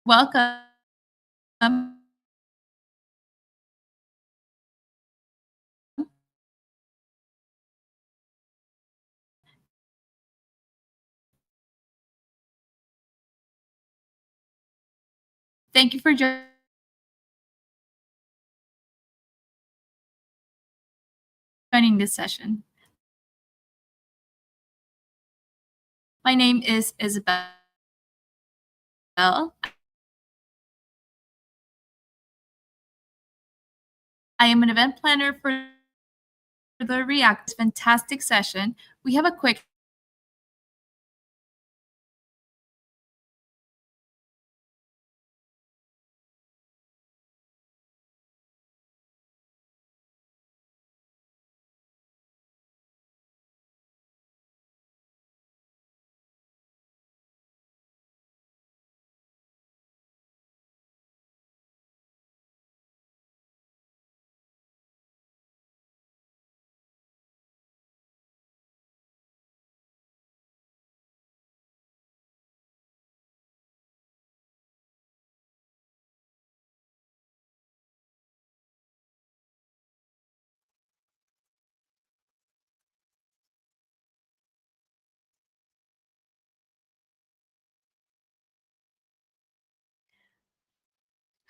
Welcome. Thank you for joining this session. My name is Isabel. I am an event planner for the React fantastic session. We have a quick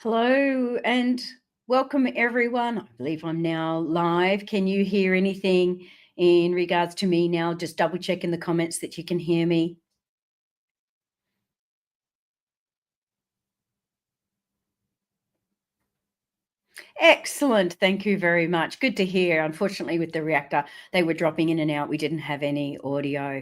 Hello and welcome everyone. I believe I'm now live. Can you hear anything in regards to me now? Just double check in the comments that you can hear me. Excellent. Thank you very much. Good to hear. Unfortunately, with the reactor, they were dropping in and out. We didn't have any audio.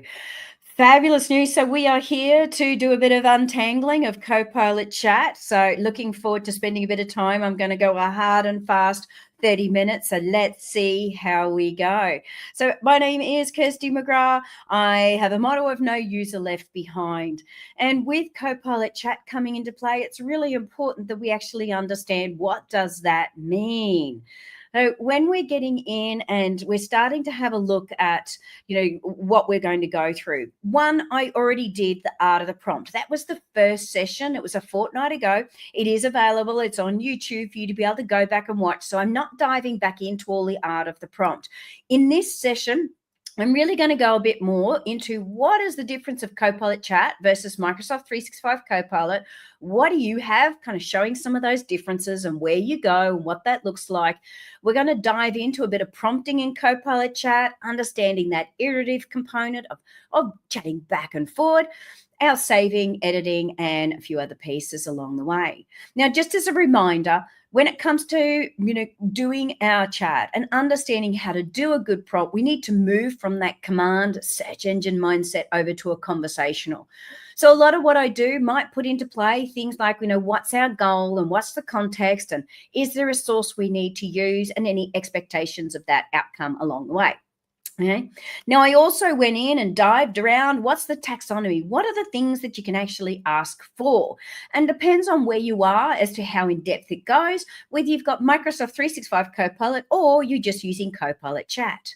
Fabulous news. So we are here to do a bit of untangling of Copilot Chat. So looking forward to spending a bit of time. I'm going to go a hard and fast 30 minutes. So let's see how we go. So my name is Kirsty McGrath. I have a motto of no user left behind. And with Copilot Chat coming into play, it's really important that we actually understand what does that mean. So when we're getting in and we're starting to have a look at, what we're going to go through. One, I already did the art of the prompt. That was the first session. It was a fortnight ago. It is available. It's on YouTube for you to be able to go back and watch. So I'm not diving back into all the art of the prompt. In this session, I'm really going to go a bit more into what is the difference of Copilot Chat versus Microsoft 365 Copilot. What do you have? Kind of showing some of those differences and where you go and what that looks like. We're going to dive into a bit of prompting in Copilot Chat, understanding that iterative component of chatting back and forward, our saving, editing, and a few other pieces along the way. Now, just as a reminder, when it comes to, doing our chat and understanding how to do a good prompt, we need to move from that command search engine mindset over to a conversational. So a lot of what I do might put into play things like, what's our goal and what's the context, and is there a source we need to use, and any expectations of that outcome along the way. Okay. Now, I also went in and dived around. What's the taxonomy? What are the things that you can actually ask for? And depends on where you are as to how in depth it goes, whether you've got Microsoft 365 Copilot or you're just using Copilot Chat.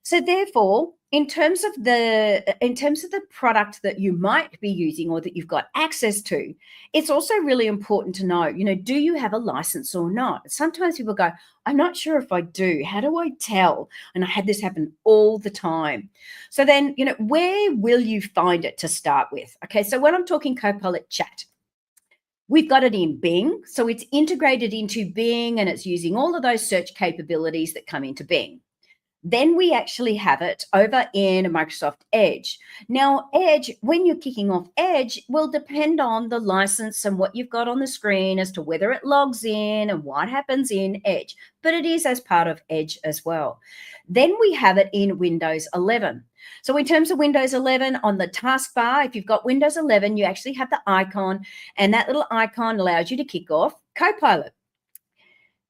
So therefore, in terms of the product that you might be using or that you've got access to, it's also really important to know, do you have a license or not? Sometimes people go, I'm not sure if I do. How do I tell? And I had this happen all the time. So then, where will you find it to start with? Okay, so when I'm talking Copilot Chat, we've got it in Bing. So it's integrated into Bing and it's using all of those search capabilities that come into Bing. Then we actually have it over in Microsoft Edge. Now, Edge, when you're kicking off Edge, will depend on the license and what you've got on the screen as to whether it logs in and what happens in Edge. But it is as part of Edge as well. Then we have it in Windows 11. So in terms of Windows 11, on the taskbar, if you've got Windows 11, you actually have the icon, and that little icon allows you to kick off Copilot.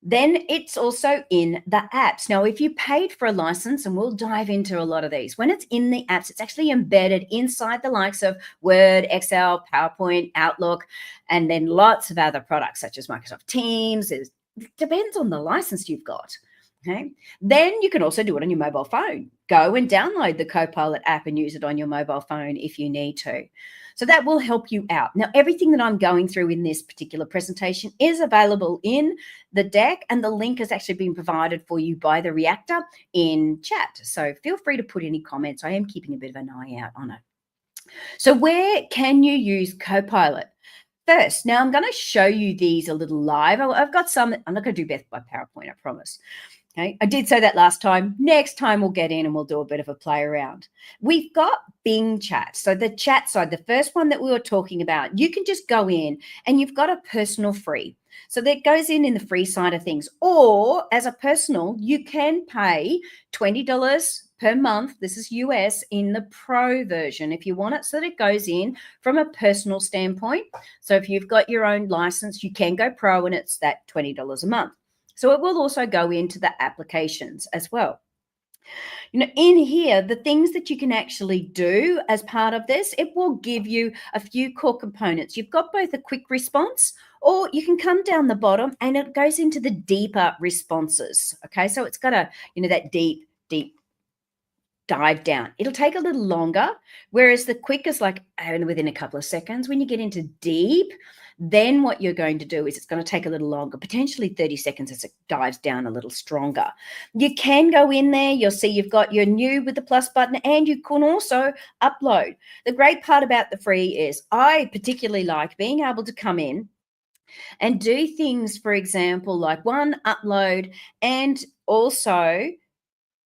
Then it's also in the apps. Now, if you paid for a license, and we'll dive into a lot of these, when it's in the apps, it's actually embedded inside the likes of Word, Excel, PowerPoint, Outlook, and then lots of other products such as Microsoft Teams. It depends on the license you've got. Okay. Then you can also do it on your mobile phone. Go and download the Copilot app and use it on your mobile phone if you need to. So that will help you out. Now, everything that I'm going through in this particular presentation is available in the deck, and the link has actually been provided for you by the Reactor in chat. So feel free to put any comments. I am keeping a bit of an eye out on it. So where can you use Copilot? First, now I'm going to show you these a little live. I've got some, I'm not going to do Beth by PowerPoint, I promise. Okay, I did say that last time. Next time we'll get in and we'll do a bit of a play around. We've got Bing Chat. So the chat side, the first one that we were talking about, you can just go in and you've got a personal free. So that goes in the free side of things. Or as a personal, you can pay $20 per month. This is US in the pro version if you want it, so that it goes in from a personal standpoint. So if you've got your own license, you can go pro and it's that $20 a month. So it will also go into the applications as well. In here, the things that you can actually do as part of this, it will give you a few core components. You've got both a quick response, or you can come down the bottom and it goes into the deeper responses. Okay, so it's got a, that deep dive down. It'll take a little longer, whereas the quick is like within a couple of seconds. When you get into deep, then what you're going to do is it's going to take a little longer, potentially 30 seconds as it dives down a little stronger. You can go in there. You'll see you've got your new with the plus button, and you can also upload. The great part about the free is I particularly like being able to come in and do things, for example, like one, upload, and also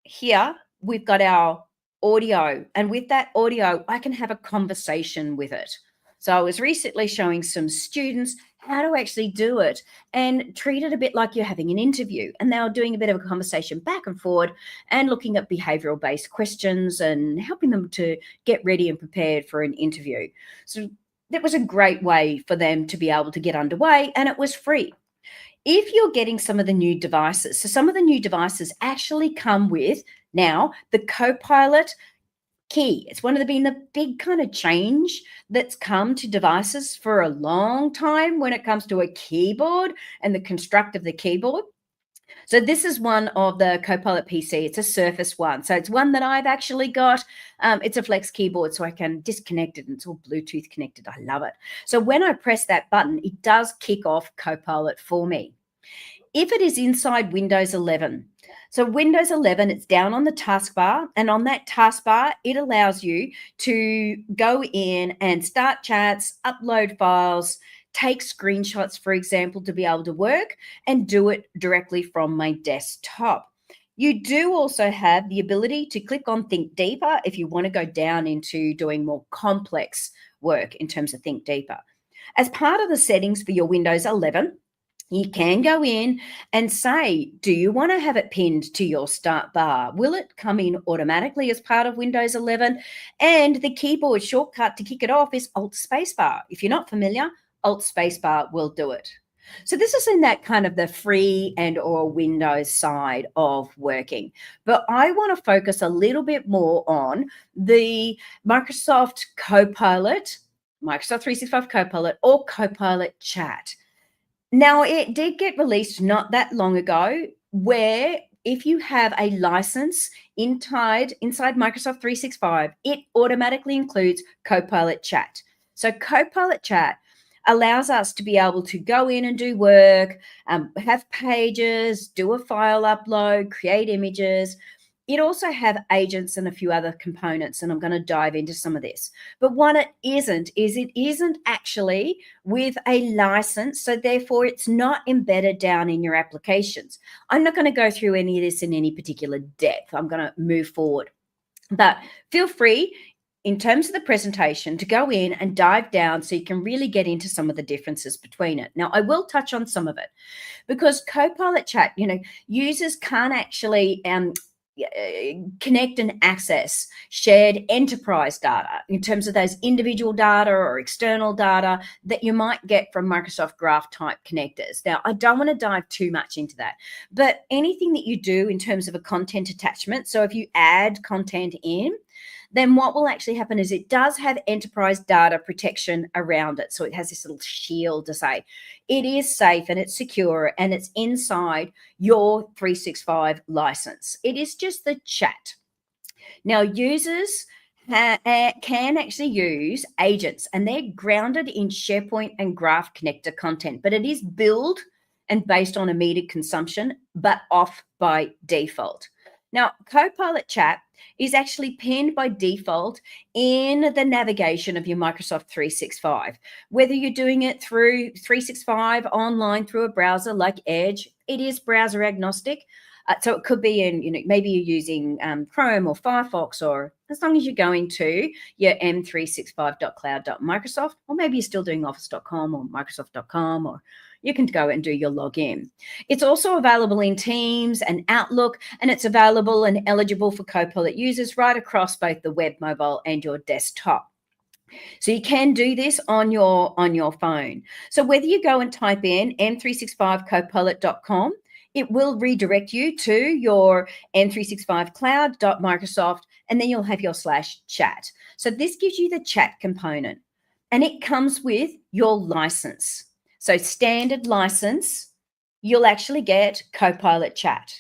here we've got our audio, and with that audio, I can have a conversation with it. So I was recently showing some students how to actually do it and treat it a bit like you're having an interview. And they were doing a bit of a conversation back and forward and looking at behavioral-based questions and helping them to get ready and prepared for an interview. So that was a great way for them to be able to get underway, and it was free. If you're getting some of the new devices, so some of the new devices actually come with now the Copilot key. It's been the big kind of change that's come to devices for a long time when it comes to a keyboard and the construct of the keyboard. So this is one of the Copilot PC. It's a Surface one. So it's one that I've actually got. It's a flex keyboard, so I can disconnect it, and it's all Bluetooth connected. I love it. So when I press that button, it does kick off Copilot for me. If it is inside Windows 11, so Windows 11, it's down on the taskbar, and on that taskbar, it allows you to go in and start chats, upload files, take screenshots, for example, to be able to work and do it directly from my desktop. You do also have the ability to click on Think Deeper if you want to go down into doing more complex work in terms of Think Deeper. As part of the settings for your Windows 11, You can go in and say, do you want to have it pinned to your start bar? Will it come in automatically as part of Windows 11? And the keyboard shortcut to kick it off is Alt Spacebar. If you're not familiar, Alt Spacebar will do it. So this is in that kind of the free and or Windows side of working. But I want to focus a little bit more on the Microsoft Copilot, Microsoft 365 Copilot, or Copilot Chat. Now, it did get released not that long ago, where if you have a license inside Microsoft 365, it automatically includes Copilot Chat. So Copilot Chat allows us to be able to go in and do work, have pages, do a file upload, create images. It also have agents and a few other components, and I'm going to dive into some of this. But what it isn't actually with a license, so therefore it's not embedded down in your applications. I'm not going to go through any of this in any particular depth. I'm going to move forward. But feel free, in terms of the presentation, to go in and dive down so you can really get into some of the differences between it. Now, I will touch on some of it because Copilot Chat, users can't actually connect and access shared enterprise data in terms of those individual data or external data that you might get from Microsoft Graph type connectors. Now, I don't want to dive too much into that, but anything that you do in terms of a content attachment, so if you add content in, then what will actually happen is it does have enterprise data protection around it. So it has this little shield to say it is safe and it's secure and it's inside your 365 license. It is just the chat. Now, users can actually use agents, and they're grounded in SharePoint and Graph connector content, but it is built and based on immediate consumption, but off by default. Now, Copilot Chat is actually pinned by default in the navigation of your Microsoft 365. Whether you're doing it through 365 online through a browser like Edge, it is browser agnostic. So it could be in, maybe you're using Chrome or Firefox, or as long as you're going to your m365.cloud.microsoft, or maybe you're still doing office.com or microsoft.com, or you can go and do your login. It's also available in Teams and Outlook, and it's available and eligible for Copilot users right across both the web, mobile, and your desktop. So you can do this on your phone. So whether you go and type in m365copilot.com, it will redirect you to your m365cloud.microsoft, and then you'll have your /chat. So this gives you the chat component, and it comes with your license. So standard license, you'll actually get Copilot Chat.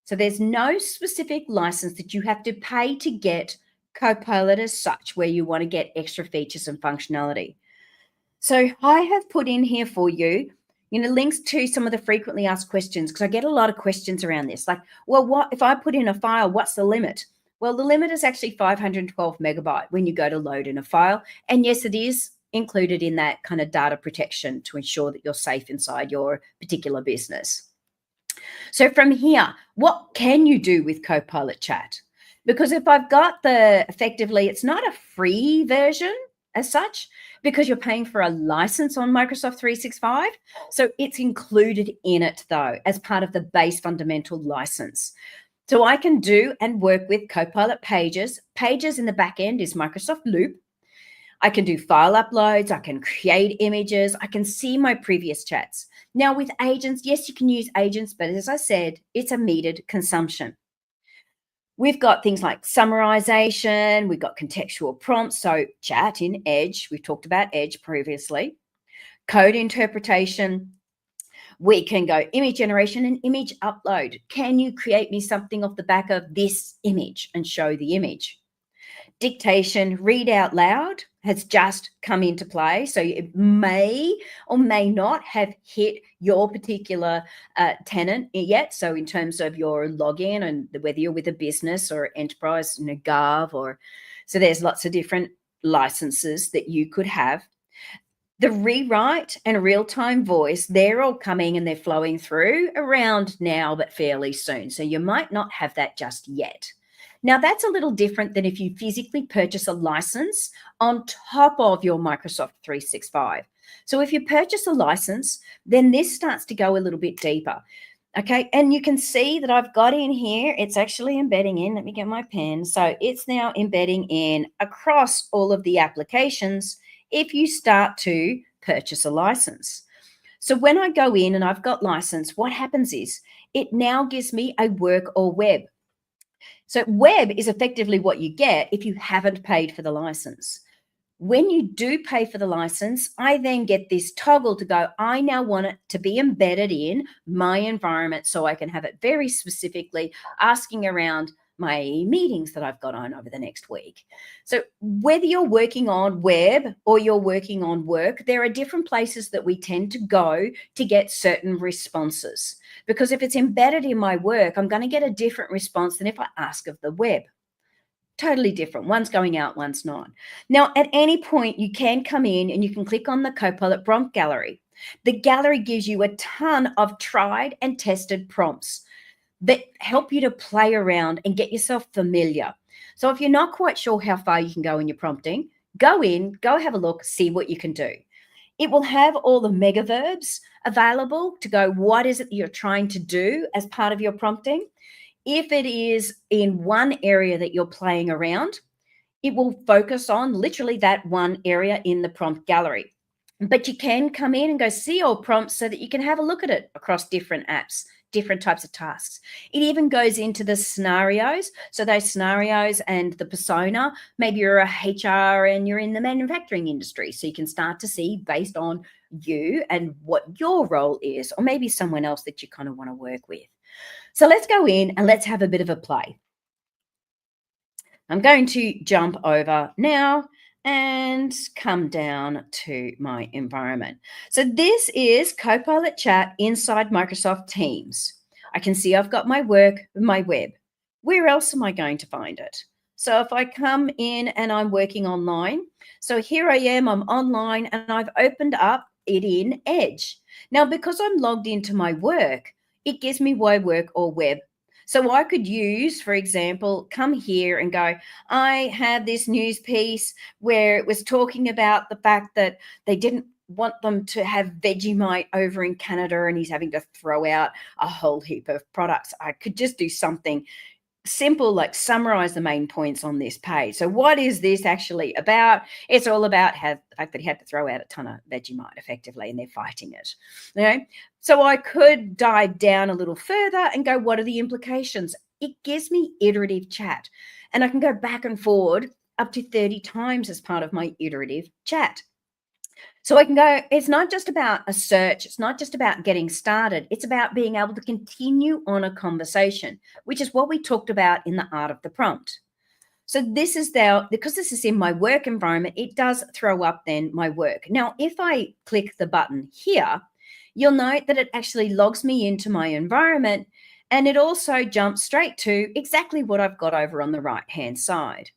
So there's no specific license that you have to pay to get Copilot as such, where you want to get extra features and functionality. So I have put in here for you, links to some of the frequently asked questions, because I get a lot of questions around this. Like, well, what if I put in a file, what's the limit? Well, the limit is actually 512 megabyte when you go to load in a file. And yes, it is included in that kind of data protection to ensure that you're safe inside your particular business. So from here, what can you do with Copilot Chat? Because if I've got effectively, it's not a free version as such, because you're paying for a license on Microsoft 365. So it's included in it, though, as part of the base fundamental license. So I can do and work with Copilot Pages. Pages in the back end is Microsoft Loop. I can do file uploads. I can create images. I can see my previous chats. Now with agents, yes, you can use agents, but as I said, it's a metered consumption. We've got things like summarization. We've got contextual prompts. So chat in Edge. We've talked about Edge previously. Code interpretation. We can go image generation and image upload. Can you create me something off the back of this image and show the image? Dictation, read out loud has just come into play. So it may or may not have hit your particular tenant yet. So in terms of your login and whether you're with a business or enterprise, Gov, or so there's lots of different licenses that you could have. The rewrite and real-time voice, they're all coming and they're flowing through around now, but fairly soon. So you might not have that just yet. Now, that's a little different than if you physically purchase a license on top of your Microsoft 365. So if you purchase a license, then this starts to go a little bit deeper. Okay, and you can see that I've got in here, it's actually embedding in. Let me get my pen. So it's now embedding in across all of the applications if you start to purchase a license. So when I go in and I've got license, what happens is it now gives me a work or web. So web is effectively what you get if you haven't paid for the license. When you do pay for the license, I then get this toggle to go, I now want it to be embedded in my environment so I can have it very specifically asking around my meetings that I've got on over the next week. So whether you're working on web or you're working on work, there are different places that we tend to go to get certain responses. Because if it's embedded in my work, I'm going to get a different response than if I ask of the web. Totally different. One's going out, one's not. Now, at any point, you can come in and you can click on the Copilot prompt gallery. The gallery gives you a ton of tried and tested prompts that help you to play around and get yourself familiar. So if you're not quite sure how far you can go in your prompting, go in, go have a look, see what you can do. It will have all the mega verbs available to go, what is it that you're trying to do as part of your prompting? If it is in one area that you're playing around, it will focus on literally that one area in the prompt gallery. But you can come in and go see all prompts so that you can have a look at it across different apps, different types of tasks. It even goes into the scenarios. So those scenarios and the persona, maybe you're a HR and you're in the manufacturing industry. So you can start to see based on you and what your role is, or maybe someone else that you kind of want to work with. So let's go in and let's have a bit of a play. I'm going to jump over now and come down to my environment. So this is Copilot Chat inside Microsoft Teams. I can see I've got my work, my web. Where else am I going to find it? So if I come in and I'm working online, so here I am, I'm online and I've opened up it in Edge. Now, because I'm logged into my work, it gives me my work or web. So I could use, for example, come here and go, I have this news piece where it was talking about the fact that they didn't want them to have Vegemite over in Canada and he's having to throw out a whole heap of products. I could just do something simple, like summarize the main points on this page. So what is this actually about? It's all about the fact that he had to throw out a ton of Vegemite effectively and they're fighting it. You know? So I could dive down a little further and go, what are the implications? It gives me iterative chat and I can go back and forward up to 30 times as part of my iterative chat. So I can go, it's not just about a search. It's not just about getting started. It's about being able to continue on a conversation, which is what we talked about in the art of the prompt. So this is there, because this is in my work environment, it does throw up then my work. Now, if I click the button here, you'll note that it actually logs me into my environment and it also jumps straight to exactly what I've got over on the right-hand side.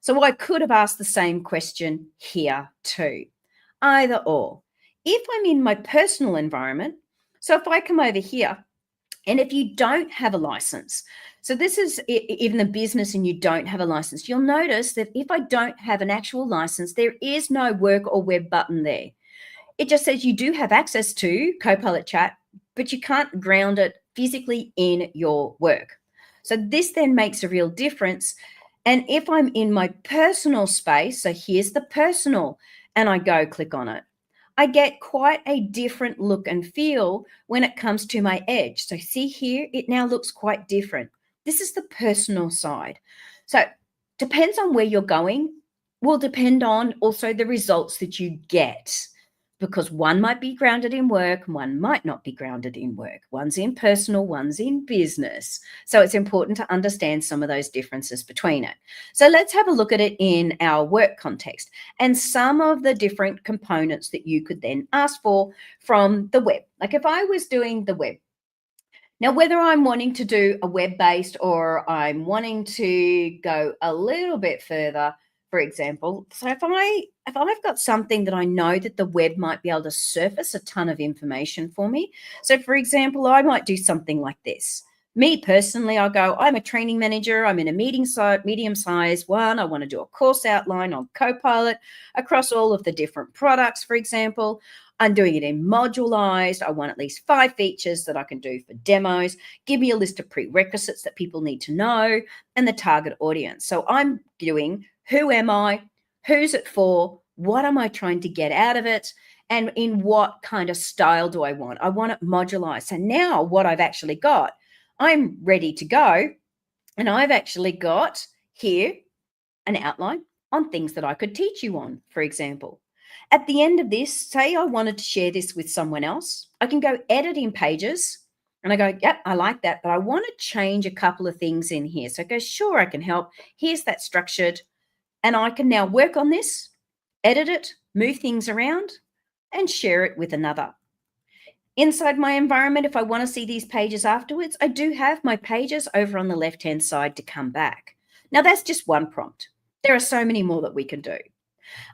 So I could have asked the same question here too. Either or. If I'm in my personal environment, so if I come over here, and if you don't have a license, so this is even a business and you don't have a license, you'll notice that if I don't have an actual license, there is no work or web button there. It just says you do have access to Copilot Chat, but you can't ground it physically in your work. So this then makes a real difference. And if I'm in my personal space, so here's the personal, and I go click on it, I get quite a different look and feel when it comes to my edge. So see here, it now looks quite different. This is the personal side. So depends on where you're going, will depend on also the results that you get, because one might be grounded in work, one might not be grounded in work. One's in personal, one's in business. So it's important to understand some of those differences between it. So let's have a look at it in our work context and some of the different components that you could then ask for from the web. Like if I was doing the web, now, whether I'm wanting to do a web-based or I'm wanting to go a little bit further, for example, so if I've got something that I know that the web might be able to surface a ton of information for me. So for example, I might do something like this. Me personally, I'll go, I'm a training manager. I'm in a medium-sized one. I want to do a course outline on Copilot across all of the different products, for example. I'm doing it in modularized. I want at least 5 features that I can do for demos. Give me a list of prerequisites that people need to know and the target audience. So I'm doing who am I? Who's it for? What am I trying to get out of it? And in what kind of style do I want? I want it modularized. So now what I've actually got, I'm ready to go. And I've actually got here an outline on things that I could teach you on, for example. At the end of this, say I wanted to share this with someone else, I can go edit in Pages and I go, yep, I like that, but I want to change a couple of things in here. So I go, sure, I can help. Here's that structured. And I can now work on this, edit it, move things around, and share it with another. Inside my environment, if I want to see these pages afterwards, I do have my pages over on the left-hand side to come back. Now, that's just one prompt. There are so many more that we can do.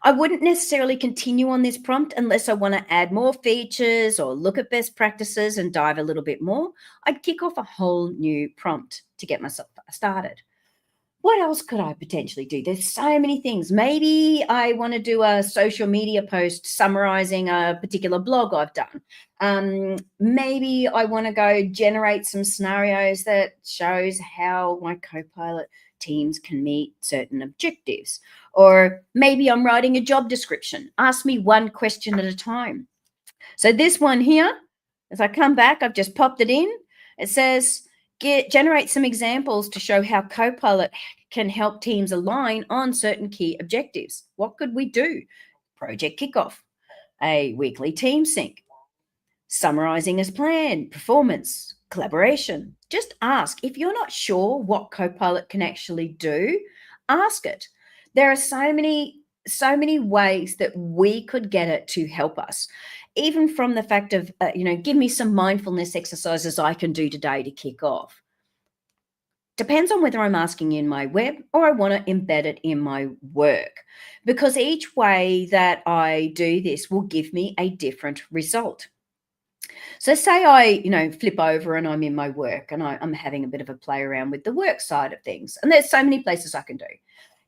I wouldn't necessarily continue on this prompt unless I want to add more features or look at best practices and dive a little bit more. I'd kick off a whole new prompt to get myself started. What else could I potentially do? There's so many things. Maybe I want to do a social media post summarizing a particular blog I've done. Maybe I want to go generate some scenarios that shows how my Copilot teams can meet certain objectives. Or maybe I'm writing a job description. Ask me one question at a time. So this one here, as I come back, I've just popped it in. It says, generate some examples to show how Copilot can help teams align on certain key objectives. What could we do? Project kickoff, a weekly team sync, summarizing as planned, performance, collaboration. Just ask. If you're not sure what Copilot can actually do, ask it. There are so many ways that we could get it to help us. Even from the fact of, give me some mindfulness exercises I can do today to kick off. Depends on whether I'm asking in my web or I want to embed it in my work, because each way that I do this will give me a different result. So say I, flip over and I'm in my work and I'm having a bit of a play around with the work side of things. And there's so many places I can do.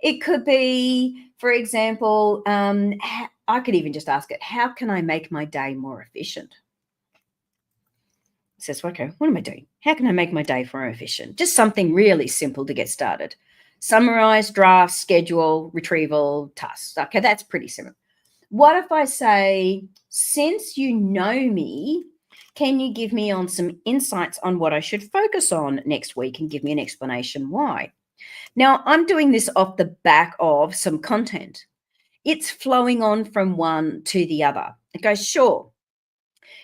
It could be, for example, I could even just ask it, how can I make my day more efficient? It says, okay, what am I doing? How can I make my day more efficient? Just something really simple to get started. Summarize, draft, schedule, retrieval, tasks. Okay, that's pretty simple. What if I say, since you know me, can you give me on some insights on what I should focus on next week and give me an explanation why? Now, I'm doing this off the back of some content. It's flowing on from one to the other. It goes, sure.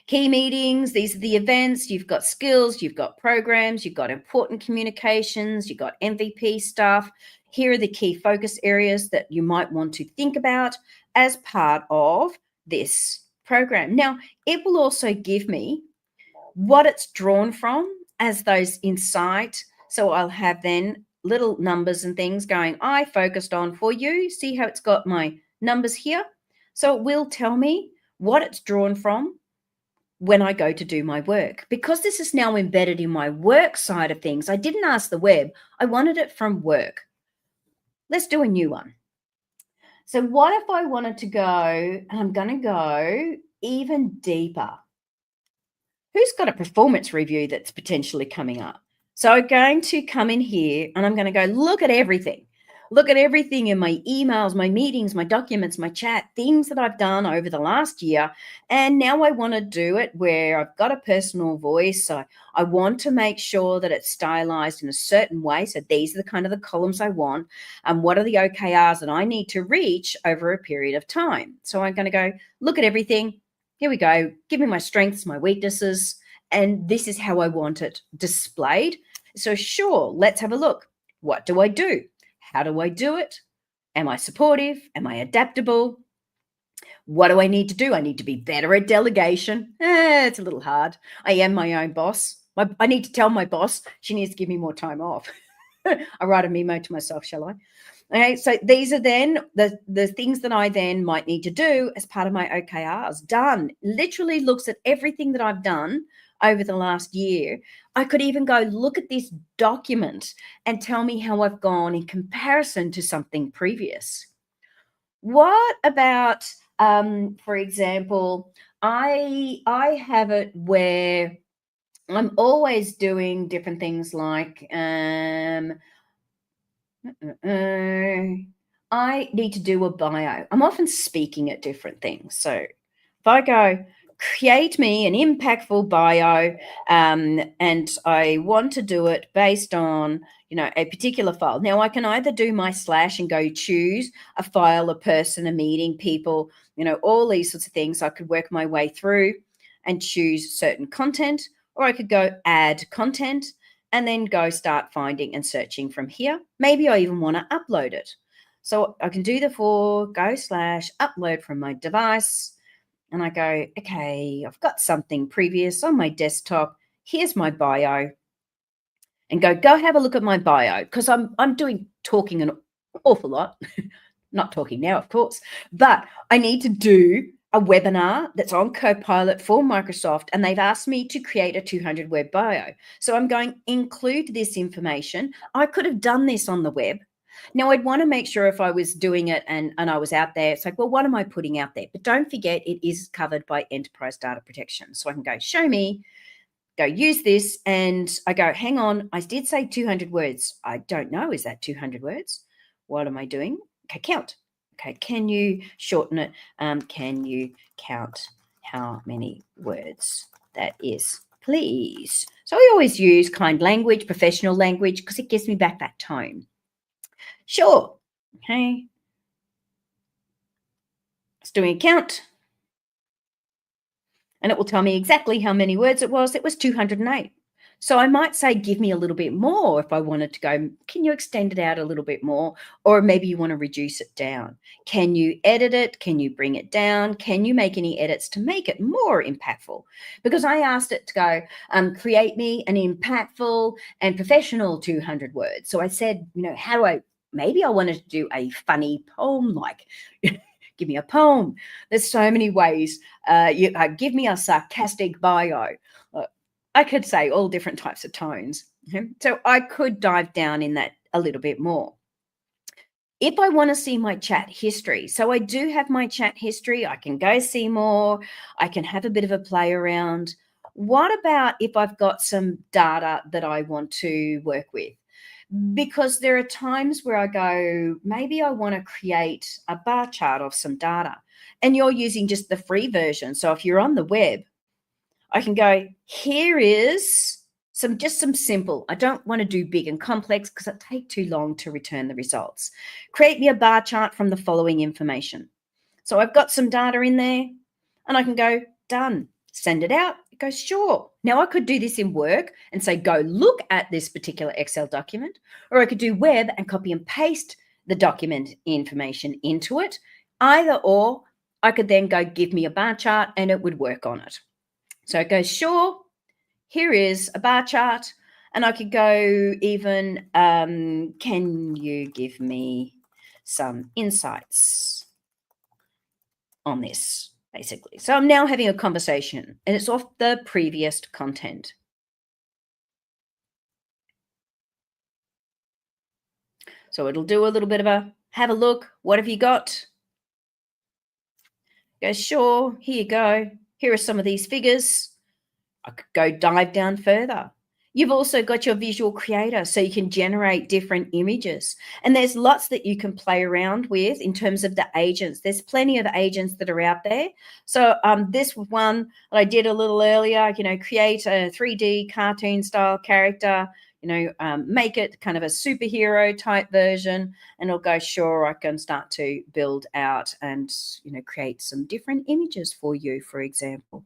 Key meetings, these are the events, you've got skills, you've got programs, you've got important communications, you've got MVP stuff. Here are the key focus areas that you might want to think about as part of this program. Now, it will also give me what it's drawn from as those insight. So I'll have then little numbers and things going, I focused on for you. See how it's got my numbers here? So it will tell me what it's drawn from when I go to do my work. Because this is now embedded in my work side of things, I didn't ask the web. I wanted it from work. Let's do a new one. So what if I wanted to go, and I'm going to go even deeper? Who's got a performance review that's potentially coming up? So I'm going to come in here and I'm going to go look at everything. Look at everything in my emails, my meetings, my documents, my chat, things that I've done over the last year. And now I want to do it where I've got a personal voice. So I want to make sure that it's stylized in a certain way. So these are the kind of the columns I want. And what are the OKRs that I need to reach over a period of time? So I'm going to go look at everything. Here we go. Give me my strengths, my weaknesses. And this is how I want it displayed. So sure, let's have a look. What do I do? How do I do it? Am I supportive? Am I adaptable? What do I need to do? I need to be better at delegation. It's a little hard. I am my own boss. I need to tell my boss she needs to give me more time off. I write a memo to myself, shall I? Okay, so these are then the things that I then might need to do as part of my OKRs. Done. Literally looks at everything that I've done over the last year. I could even go look at this document and tell me how I've gone in comparison to something previous. What about, for example, I have it where I'm always doing different things like I need to do a bio. I'm often speaking at different things. So if I go, create me an impactful bio, and I want to do it based on, a particular file. Now I can either do my slash and go choose a file, a person, a meeting, people, all these sorts of things. I could work my way through and choose certain content, or I could go add content and then go start finding and searching from here. Maybe I even want to upload it. So I can do the /upload from my device. And I go, okay, I've got something previous on my desktop. Here's my bio. And go have a look at my bio, because I'm talking an awful lot. Not talking now, of course, but I need to do a webinar that's on Copilot for Microsoft, and they've asked me to create a 200-word bio. So I'm going to include this information. I could have done this on the web. Now, I'd want to make sure if I was doing it and I was out there, it's like, well, what am I putting out there? But don't forget, it is covered by enterprise data protection. So I can go, show me, go use this, and I go, hang on, I did say 200 words. I don't know, is that 200 words? What am I doing? Okay, count. Okay, can you shorten it? Can you count how many words that is, please? So I always use kind language, professional language, because it gives me back that tone. Sure. Okay. It's doing a count. And it will tell me exactly how many words it was. It was 208. So I might say, give me a little bit more if I wanted to go, can you extend it out a little bit more? Or maybe you want to reduce it down. Can you edit it? Can you bring it down? Can you make any edits to make it more impactful? Because I asked it to go, create me an impactful and professional 200 words. So I said, how do maybe I wanted to do a funny poem, like give me a poem. There's so many ways. Give me a sarcastic bio. I could say all different types of tones. So I could dive down in that a little bit more. If I want to see my chat history, so I do have my chat history, I can go see more, I can have a bit of a play around. What about if I've got some data that I want to work with? Because there are times where I go, maybe I want to create a bar chart of some data, and you're using just the free version. So if you're on the web, I can go, here is some simple. I don't want to do big and complex because it takes too long to return the results. Create me a bar chart from the following information. So I've got some data in there, and I can go, done. Send it out. It goes, sure. Now I could do this in work and say, go look at this particular Excel document, or I could do web and copy and paste the document information into it. Either or, I could then go, give me a bar chart, and it would work on it. So it goes, sure, here is a bar chart. And I could go even, can you give me some insights on this, basically? So I'm now having a conversation, and it's off the previous content. So it'll do a little bit of a, have a look. What have you got? Go, sure, here you go. Here are some of these figures. I could go dive down further. You've also got your visual creator, so you can generate different images. And there's lots that you can play around with in terms of the agents. There's plenty of agents that are out there. So this one that I did a little earlier, create a 3D cartoon style character, make it kind of a superhero type version, and it'll go, sure, I can start to build out and, create some different images for you, for example.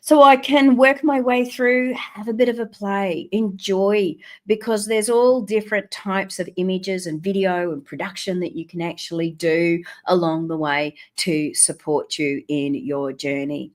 So I can work my way through, have a bit of a play, enjoy, because there's all different types of images and video and production that you can actually do along the way to support you in your journey.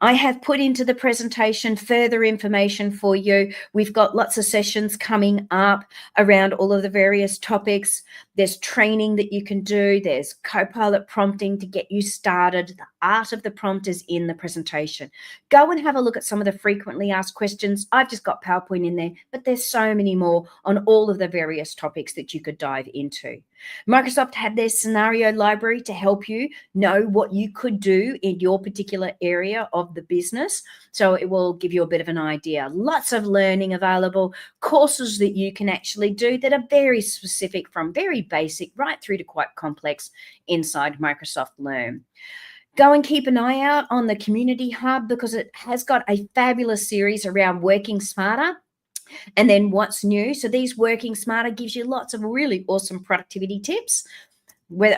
I have put into the presentation further information for you. We've got lots of sessions coming up around all of the various topics. There's training that you can do. There's Copilot prompting to get you started. The art of the prompt is in the presentation. Go and have a look at some of the frequently asked questions. I've just got PowerPoint in there, but there's so many more on all of the various topics that you could dive into. Microsoft had their scenario library to help you know what you could do in your particular area of the business. So it will give you a bit of an idea. Lots of learning available, courses that you can actually do that are very specific, from very basic right through to quite complex inside Microsoft Learn. Go and keep an eye out on the Community Hub, because it has got a fabulous series around working smarter. And then what's new? So these Working Smarter gives you lots of really awesome productivity tips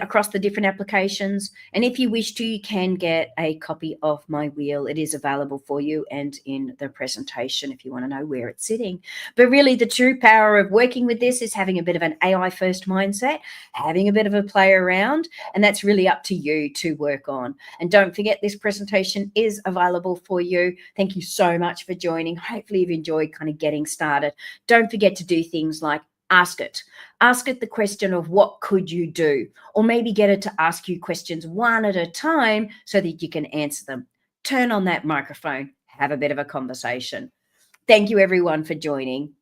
across the different applications. And if you wish to, you can get a copy of my wheel. It is available for you and in the presentation if you want to know where it's sitting. But really, the true power of working with this is having a bit of an AI first mindset, having a bit of a play around, and that's really up to you to work on. And don't forget, this presentation is available for you. Thank you so much for joining. Hopefully you've enjoyed kind of getting started. Don't forget to do things like ask it the question of what could you do, or maybe get it to ask you questions one at a time so that you can answer them. Turn on that microphone, have a bit of a conversation. Thank you everyone for joining.